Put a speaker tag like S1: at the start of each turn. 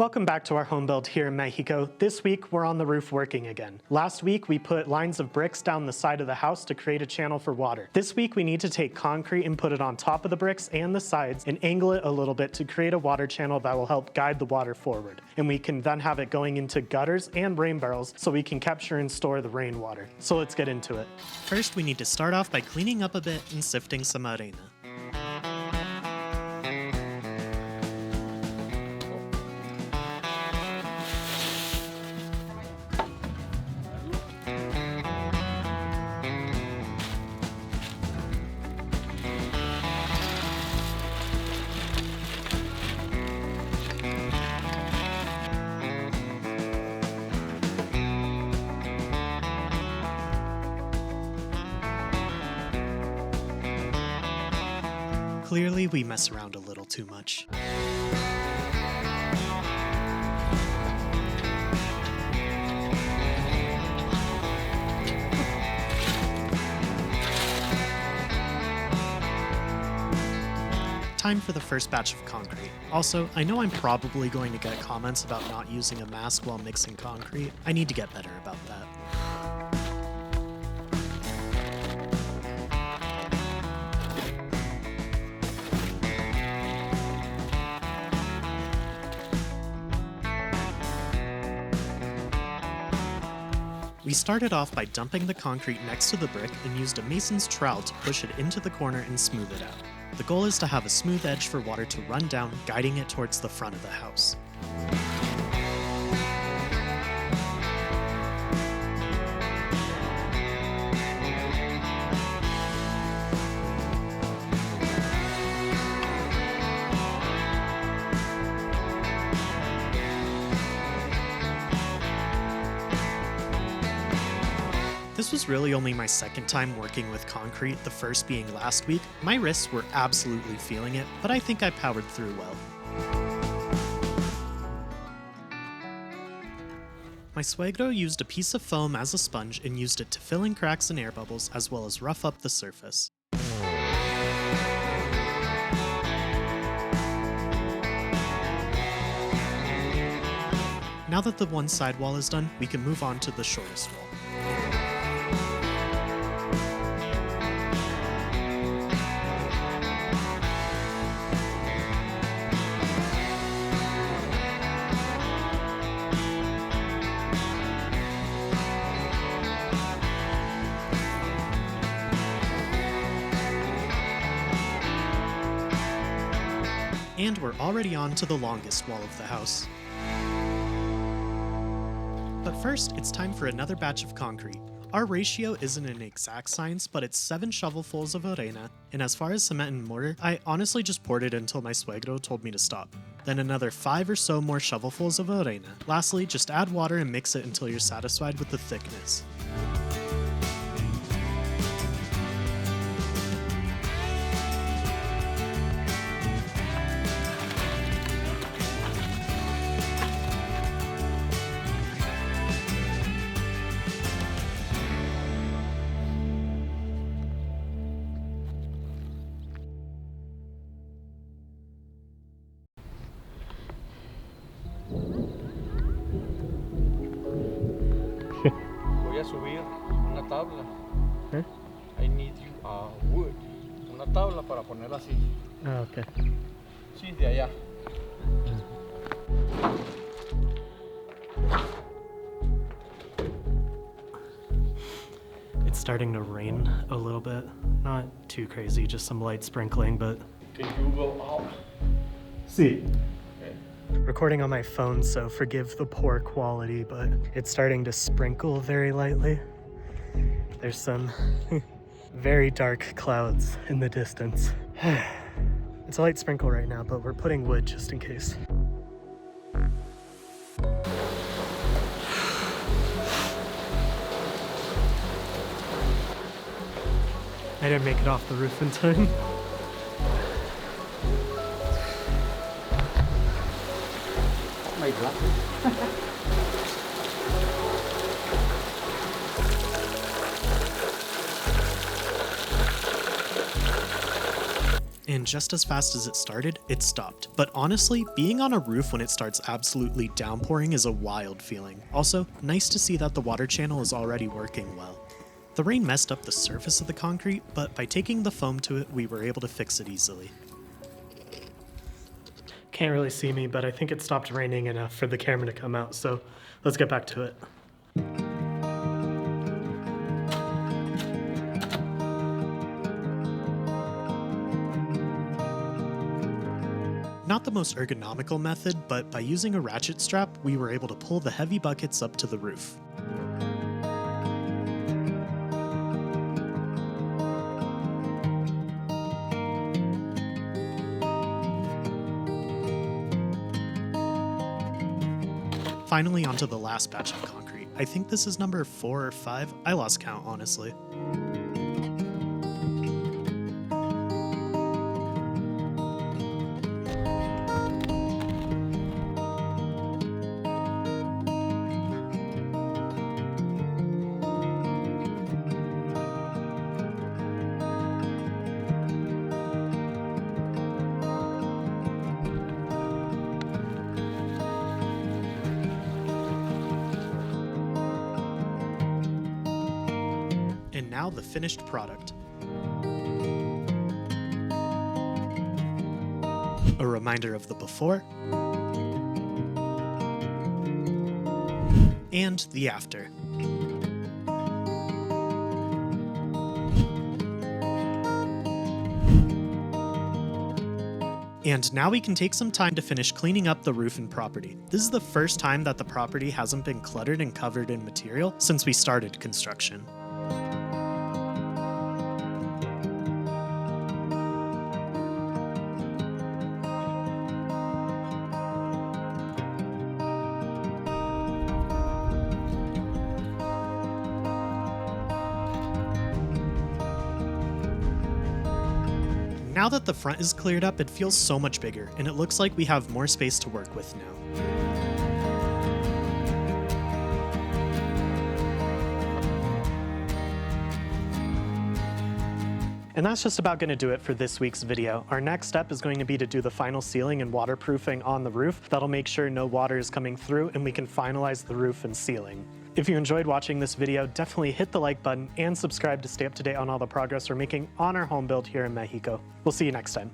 S1: Welcome back to our home build here in Mexico. This week, we're on the roof working again. Last week, we put lines of bricks down the side of the house to create a channel for water. This week, we need to take concrete and put it on top of the bricks and the sides and angle it a little bit to create a water channel that will help guide the water forward. And we can then have it going into gutters and rain barrels so we can capture and store the rainwater. So let's get into it. First, we need to start off by cleaning up a bit and sifting some arena. Clearly, we mess around a little too much. Time for the first batch of concrete. Also, I know I'm probably going to get comments about not using a mask while mixing concrete. I need to get better about that. We started off by dumping the concrete next to the brick and used a mason's trowel to push it into the corner and smooth it out. The goal is to have a smooth edge for water to run down, guiding it towards the front of the house. This was really only my second time working with concrete, the first being last week. My wrists were absolutely feeling it, but I think I powered through well. My suegro used a piece of foam as a sponge and used it to fill in cracks and air bubbles, as well as rough up the surface. Now that the one side wall is done, we can move on to the shortest wall. And we're already on to the longest wall of the house. But first, it's time for another batch of concrete. Our ratio isn't an exact science, but it's 7 shovelfuls of arena, and as far as cement and mortar, I honestly just poured it until my suegro told me to stop. Then another 5 or so more shovelfuls of arena. Lastly, just add water and mix it until you're satisfied with the thickness.
S2: Voy a subir una tabla. I need you wood. Una tabla para ponerla así.
S1: Oh, okay.
S2: Sí, de allá.
S1: It's starting to rain a little bit. Not too crazy, just some light sprinkling, but...
S2: Can you go out?
S1: See.
S2: Okay.
S1: Recording on my phone, so forgive the poor quality, but it's starting to sprinkle very lightly. There's some very dark clouds in the distance. It's a light sprinkle right now, but we're putting wood just in case. I didn't make it off the roof in time.
S2: My glasses.
S1: and just as fast as it started, it stopped. But honestly, being on a roof when it starts absolutely downpouring is a wild feeling. Also, nice to see that the water channel is already working well. The rain messed up the surface of the concrete, but by taking the foam to it, we were able to fix it easily. Can't really see me, but I think it stopped raining enough for the camera to come out, so let's get back to it. Not the most ergonomical method, but by using a ratchet strap, we were able to pull the heavy buckets up to the roof. Finally, onto the last batch of concrete. I think this is number 4 or 5. I lost count, honestly. And now the finished product. A reminder of the before and the after. And now we can take some time to finish cleaning up the roof and property. This is the first time that the property hasn't been cluttered and covered in material since we started construction. Now that the front is cleared up, it feels so much bigger, and it looks like we have more space to work with now. And that's just about going to do it for this week's video. Our next step is going to be to do the final sealing and waterproofing on the roof. That'll make sure no water is coming through and we can finalize the roof and ceiling. If you enjoyed watching this video, definitely hit the like button and subscribe to stay up to date on all the progress we're making on our home build here in Mexico. We'll see you next time.